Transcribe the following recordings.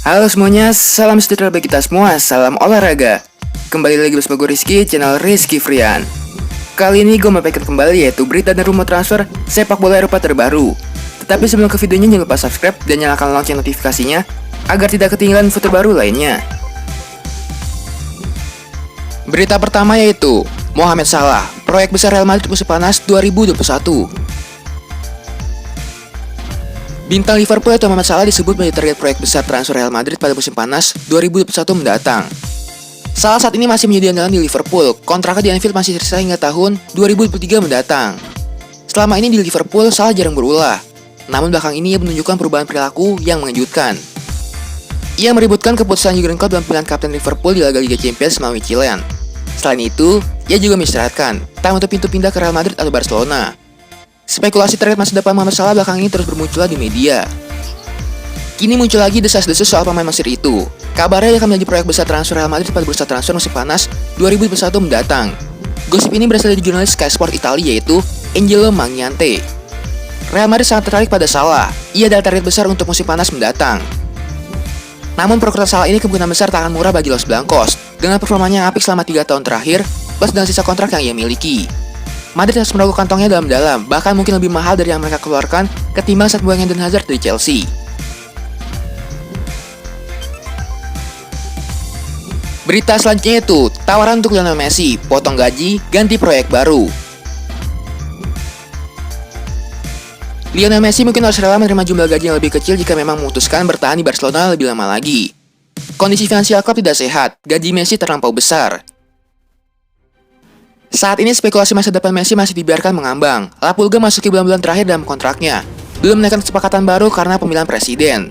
Halo semuanya, salam sejahtera bagi kita semua, salam olahraga. Kembali lagi bersama gue Rizky, channel Rizky Frian. Kali ini gue membagikan kembali yaitu berita dan rumor transfer sepak bola Eropa terbaru. Tetapi sebelum ke videonya jangan lupa subscribe dan nyalakan lonceng notifikasinya agar tidak ketinggalan info terbaru lainnya. Berita pertama yaitu Mohamed Salah, proyek besar Real Madrid musim panas 2021. Bintang Liverpool atau Mohamed Salah disebut menjadi target proyek besar transfer Real Madrid pada musim panas 2021 mendatang. Salah saat ini masih menjadi andalan di Liverpool, kontraknya di Anfield masih tersisa hingga tahun 2023 mendatang. Selama ini di Liverpool, Salah jarang berulah, namun belakang ini ia menunjukkan perubahan perilaku yang mengejutkan. Ia meributkan keputusan Jurgen Klopp dalam pilihan kapten Liverpool di laga Liga Champions melawan Chilean. Selain itu, ia juga mengisyaratkan tak menutup pintu pindah ke Real Madrid atau Barcelona. Spekulasi terkait masa depan Mohamed Salah belakang ini terus bermunculan di media. Kini muncul lagi desas-desus soal pemain Mesir itu. Kabarnya dia akan menjadi proyek besar transfer Real Madrid pada bursa transfer musim panas 2021 mendatang. Gosip ini berasal dari jurnalis Sky Sport Italia yaitu Angelo Magnante. Real Madrid sangat tertarik pada Salah. Ia adalah target besar untuk musim panas mendatang. Namun perkuatan Salah ini kemungkinan besar tak akan murah bagi Los Blancos dengan performanya yang apik selama 3 tahun terakhir plus dengan sisa kontrak yang ia miliki. Madrid harus merogoh kantongnya dalam-dalam, bahkan mungkin lebih mahal dari yang mereka keluarkan ketimbang saat membuang Eden Hazard dari Chelsea. Berita selanjutnya itu, tawaran untuk Lionel Messi, potong gaji, ganti proyek baru. Lionel Messi mungkin harus rela menerima jumlah gaji yang lebih kecil jika memang memutuskan bertahan di Barcelona lebih lama lagi. Kondisi finansial klub tidak sehat, gaji Messi terlampau besar. Saat ini spekulasi masa depan Messi masih dibiarkan mengambang. La Pulga masuki bulan-bulan terakhir dalam kontraknya, belum menaikkan kesepakatan baru karena pemilihan presiden.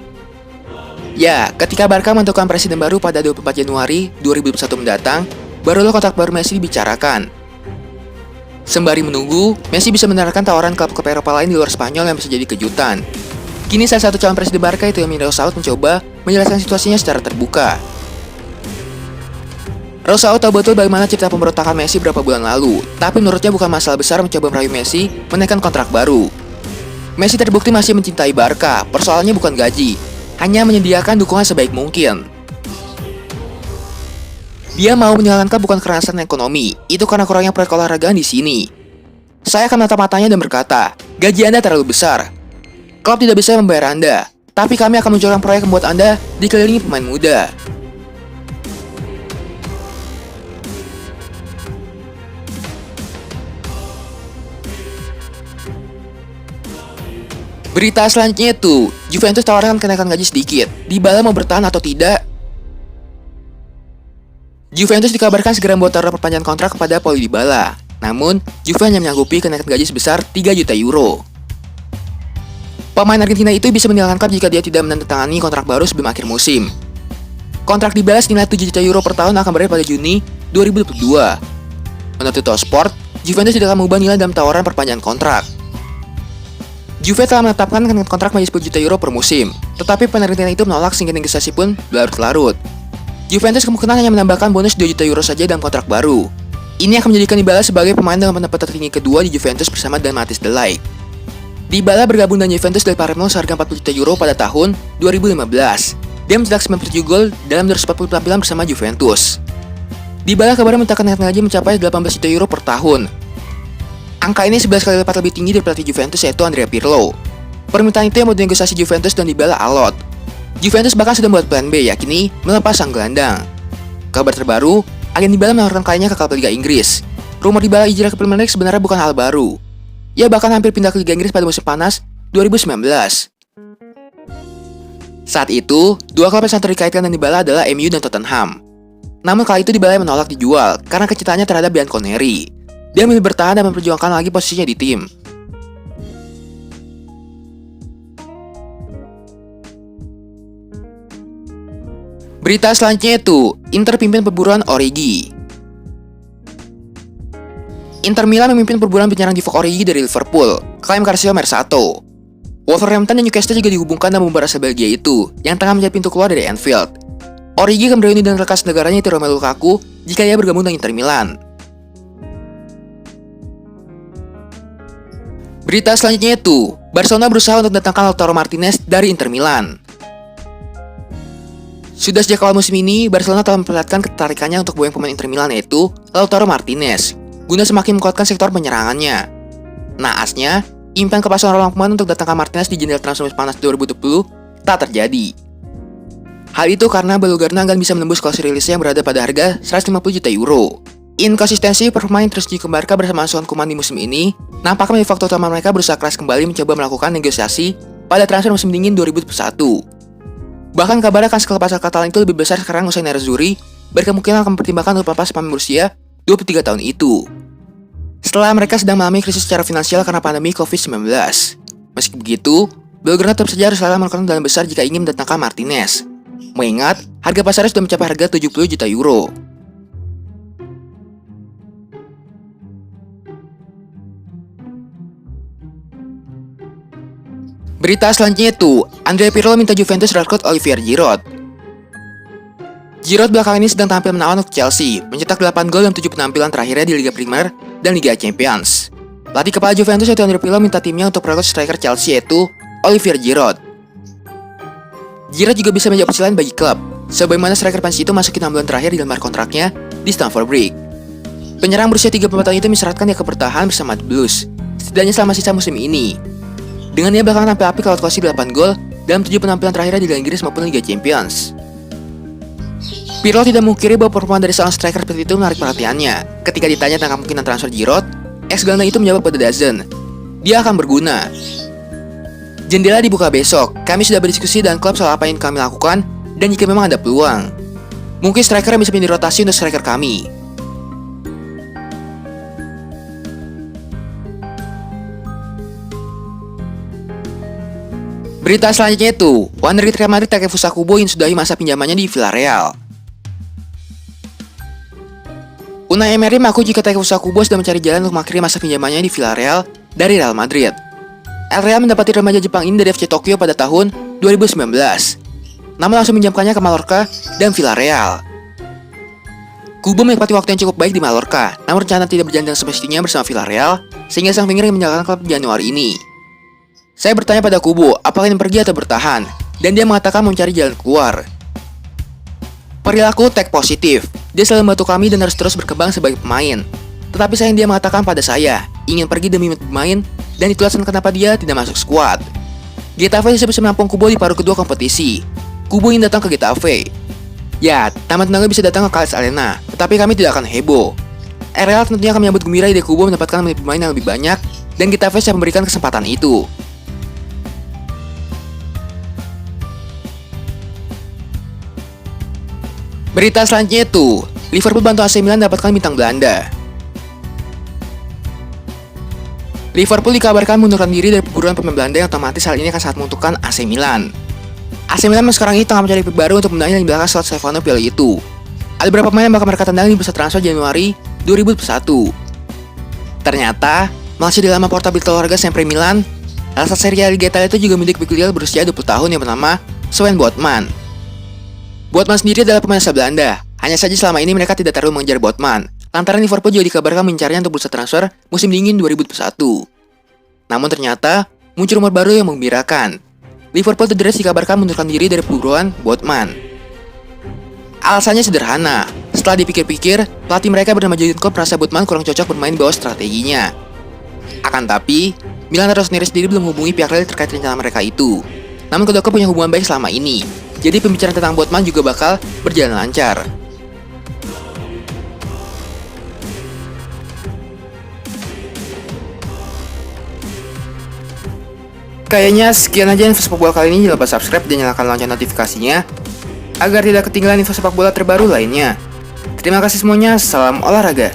Ya, ketika Barca menentukan presiden baru pada 24 Januari 2021 mendatang, barulah kontrak baru Messi dibicarakan. Sembari menunggu, Messi bisa mendengarkan tawaran klub-klub Eropa lain di luar Spanyol yang bisa jadi kejutan. Kini salah satu calon presiden Barca itu Emilio Saud mencoba menjelaskan situasinya secara terbuka. Saud tahu betul bagaimana cerita pemberontakan Messi beberapa bulan lalu, tapi menurutnya bukan masalah besar mencoba merayu Messi menaikkan kontrak baru. Messi terbukti masih mencintai Barca, persoalannya bukan gaji, hanya menyediakan dukungan sebaik mungkin. Dia mau menjalankan klub bukan karena alasan ekonomi, itu karena kurangnya proyek olahragaan di sini. Saya akan menatap matanya dan berkata, gaji Anda terlalu besar. Klub tidak bisa membayar Anda, tapi kami akan menjalankan proyek membuat Anda dikelilingi pemain muda. Berita selanjutnya itu, Juventus tawarkan kenaikan gaji sedikit. Dybala mau bertahan atau tidak? Juventus dikabarkan segera membuat tawaran perpanjangan kontrak kepada Paulo Dybala. Namun, Juve hanya menyanggupi kenaikan gaji sebesar 3 juta euro. Pemain Argentina itu bisa meninggalkan klub jika dia tidak menandatangani kontrak baru sebelum akhir musim. Kontrak Dybala senilai 7 juta euro per tahun akan berakhir pada Juni 2022. Menurut Tuttosport, Juventus tidak akan mengubah nilai dalam tawaran perpanjangan kontrak. Juve telah menetapkan kenaikan kontrak menjadi 10 juta euro per musim, tetapi pemain Argentina itu menolak sehingga negosiasi pun berlarut-larut. Juventus kemungkinan hanya menambahkan bonus 2 juta euro saja dalam kontrak baru. Ini akan menjadikan Dybala sebagai pemain dengan pendapatan tertinggi kedua di Juventus bersama dengan Matthijs de Ligt. Dybala bergabung dengan Juventus dari Palermo seharga 40 juta euro pada tahun 2015. Dia mencetak 97 gol dalam 240 penampilan bersama Juventus. Dybala kabarnya minta kenaikan gaji mencapai 18 juta euro per tahun. Angka ini 11 kali lipat lebih tinggi dari pelatih Juventus yaitu Andrea Pirlo. Permintaan itu yang membuat negosiasi Juventus dan Dybala alot. Juventus bahkan sudah membuat plan B, yakni melepas sang gelandang. Kabar terbaru, agen Dybala menawarkan karirnya ke klub Liga Inggris. Rumor Dybala hijrah ke Premier League sebenarnya bukan hal baru. Ia bahkan hampir pindah ke Liga Inggris pada musim panas 2019. Saat itu, dua klub yang sangat dikaitkan dengan Dybala adalah MU dan Tottenham. Namun kali itu Dybala menolak dijual karena kecintaannya terhadap Bianconeri. Dia memilih bertahan dan memperjuangkan lagi posisinya di tim. Berita selanjutnya itu, Inter pimpin perburuan Origi. Inter Milan memimpin perburuan penyerang Divock Origi dari Liverpool, klaim Calcio Mercato. Wolverhampton dan Newcastle juga dihubungkan dengan pembara asal Belgia itu, yang tengah menjadi pintu keluar dari Anfield. Origi akan berreuni dengan rekan negaranya itu Romelu Lukaku jika ia bergabung dengan Inter Milan. Berita selanjutnya itu, Barcelona berusaha untuk mendatangkan Lautaro Martinez dari Inter Milan. Sudah sejak awal musim ini, Barcelona telah memperlihatkan ketertarikannya untuk boyong pemain Inter Milan yaitu Lautaro Martinez, guna semakin menguatkan sektor penyerangannya. Naasnya, impian kepasang Ronald Koeman untuk datangkan Martinez di jendela transfer panas 2020 tak terjadi. Hal itu karena Blaugrana enggan bisa menembus klausul rilisnya yang berada pada harga 150 juta euro. Inkonsistensi performa yang terus dikembarkan bersama asuhan Koeman di musim ini nampaknya menjadi faktor utama mereka berusaha keras kembali mencoba melakukan negosiasi pada transfer musim dingin 2021. Bahkan kabar akan skala Katalan itu lebih besar sekarang usai Nerazzurri berkemungkinan akan mempertimbangkan untuk melepas pemain berusia 23 tahun itu. Setelah mereka sedang mengalami krisis secara finansial karena pandemi COVID-19. Meski begitu, Blaugrana tetap saja harus rela melakukan dana besar jika ingin mendatangkan Martinez. Mengingat, harga pasarnya sudah mencapai harga 70 juta euro. Berita selanjutnya itu, Andrea Pirlo minta Juventus rekrut Olivier Giroud. Giroud belakangan ini sedang tampil menawan untuk Chelsea, mencetak 8 gol dalam 7 penampilan terakhirnya di Liga Primer dan Liga Champions. Pelatih kepala Juventus yaitu Andrea Pirlo minta timnya untuk merekrut striker Chelsea yaitu Olivier Giroud. Giroud juga bisa menjadi opsi lain bagi klub, sebagaimana striker Pansy itu masuki 6 bulan terakhir di lembar kontraknya di Stamford Bridge. Penyerang berusia 34 tahun itu mensyaratkan dia kebertahan bersama The Blues, setidaknya selama sisa musim ini. Dengan dia belakangan tampil apik lewat koleksi 8 gol dalam 7 penampilan terakhirnya di Liga Inggris maupun Liga Champions. Pirlo tidak mengukiri bahwa performa dari seorang striker seperti itu menarik perhatiannya. Ketika ditanya tentang kemungkinan transfer Giroud, ex-gelandang itu menjawab pada Dazen, dia akan berguna. Jendela dibuka besok, kami sudah berdiskusi dengan klub soal apa yang kami lakukan, dan jika memang ada peluang, mungkin striker yang bisa menjadi rotasi untuk striker kami. Berita selanjutnya itu, Wander Real Madrid Takefusa Kubo yang sudahi masa pinjamannya di Villarreal. Unai Emery mengaku jika Takefusa Kubo sudah mencari jalan untuk mengakhiri masa pinjamannya di Villarreal dari Real Madrid. El Real mendapati remaja Jepang ini dari FC Tokyo pada tahun 2019, namun langsung minjamkannya ke Mallorca dan Villarreal. Kubo menikmati waktu yang cukup baik di Mallorca, namun rencana tidak berjalan dengan semestinya bersama Villarreal, sehingga sang winger yang meninggalkan klub Januari ini. Saya bertanya pada Kubo, apakah ingin pergi atau bertahan, dan dia mengatakan mau mencari jalan keluar. Perilaku tag positif, dia selalu membantu kami dan harus terus berkembang sebagai pemain. Tetapi sayang dia mengatakan pada saya, ingin pergi demi bermain, dan itu alasan kenapa dia tidak masuk skuad. Getafe bisa menampung Kubo di paruh kedua kompetisi. Kubo ingin datang ke Getafe. Ya, taman tenaga bisa datang ke Calais Arena, tetapi kami tidak akan heboh. Real tentunya akan menyambut gembira ide Kubo mendapatkan menit pemain yang lebih banyak, dan Getafe siap memberikan kesempatan itu. Berita selanjutnya itu, Liverpool bantu AC Milan mendapatkan bintang Belanda. Liverpool dikabarkan mengundurkan diri dari perguruan pemain Belanda yang otomatis hal ini akan sangat menguntungkan AC Milan. AC Milan sekarang ini tengah mencari pemain baru untuk membenahi di belakang slot Stefano Pioli itu. Ada beberapa pemain yang bakal mereka tendang di bursa transfer Januari 2021. Ternyata, masih di dalam portabilitas olahraga Sempre Milan, alasan Serie A Liga Italia itu juga milik bek Lille berusia 20 tahun yang bernama Sven Botman. Botman sendiri adalah pemain asal Belanda, hanya saja selama ini mereka tidak terlalu mengejar Botman, lantaran Liverpool juga dikabarkan mencarinya untuk bursa transfer musim dingin 2021. Namun ternyata, muncul rumor baru yang menggembirakan. Liverpool terderes dikabarkan mengundurkan diri dari perguruan Botman. Alasannya sederhana, setelah dipikir-pikir, pelatih mereka bernama Jurgen Klopp merasa Botman kurang cocok bermain bawah strateginya. Akan tapi, Milan dan Rossoneri sendiri belum menghubungi pihak Lille terkait rencana mereka itu. Namun kedua klub punya hubungan baik selama ini, jadi pembicaraan tentang Botman juga bakal berjalan lancar. Kayaknya sekian aja info sepak bola kali ini. Jangan lupa subscribe dan nyalakan lonceng notifikasinya agar tidak ketinggalan info sepak bola terbaru lainnya. Terima kasih semuanya, salam olahraga.